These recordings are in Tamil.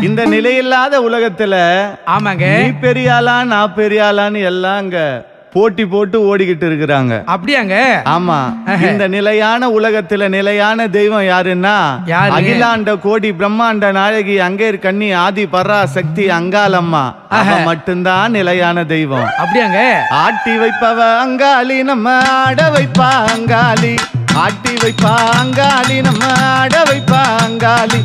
இந்த நிலையில்லாத உலகத்துல ஆமாங்க நீ பெரியாளா நான் பெரியாளான்னு எல்லாம் அங்க போட்டி போட்டு ஓடிக்கிட்டு இருக்கிறாங்க. அப்படியாங்க? ஆமா. இந்த நிலையான உலகத்துல நிலையான தெய்வம் யாருன்னா அகிலாண்ட கோடி பிரம்மாண்ட நாயகி அங்கேர் கண்ணி ஆதி பரா சக்தி அங்காளம்மா. அவ மட்டும்தான் நிலையான தெய்வம். அப்படியாங்க? ஆட்டி வைப்பவ அங்காளி நம்ம ஆட வைப்பா அங்காளி. ஆட்டி வைப்பா அங்காளி நம்ம ஆட வைப்பா அங்காளி.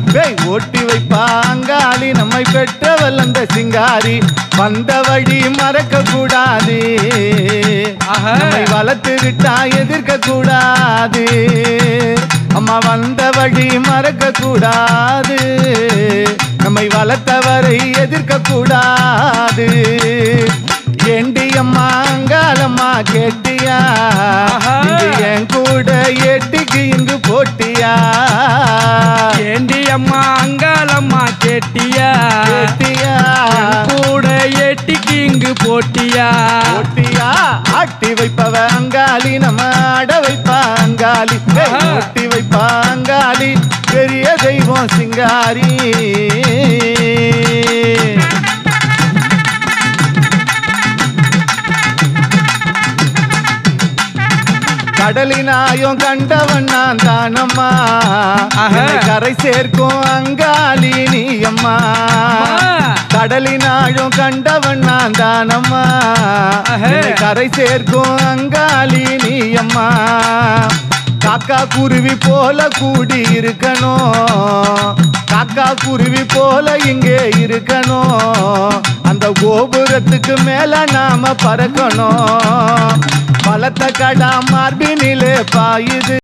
ஓட்டி வைப்பா அங்காளி நம்மை பெற்றவள் அந்த சிங்காரி. வந்த வழி மறக்க கூடாது, நம்மை வளர்த்து விட்டா எதிர்க்க கூடாது. அம்மா வந்த வழி மறக்க கூடாது, நம்மை வளர்த்தவரை எதிர்க்க கூடாது. ஏண்டி அம்மா அங்காளம்மா கேட்டியா, என் கூட எட்டிக்கு இங்கு போட்டியா? ஏண்டி அம்மா அங்காளம்மா கேட்டியா, கூட எட்டிக்கு இங்கு போட்டியா? போட்டியா? ஆட்டி வைப்பவ அங்காளி நம்ம ஆட வைப்பா அங்காளி. ஓட்டி வைப்பா அங்காளி பெரிய தெய்வம் சிங்காரி. கடலினாயும் கண்டவன் நான் தானம்மா, கரை சேர்க்கும் அங்காளி நீ அம்மா. கடலினாயும் கண்டவன் நான் தானம்மா, கரை சேர்க்கும் அங்காளி நீ அம்மா. காக்கா குருவி போல கூடி இருக்கணும், காக்கா குருவி போல இங்கே இருக்கணும். அந்த கோபுரத்துக்கு மேல நாம பறக்கணும். பலத்த கடா மார்பினிலே பாயுது.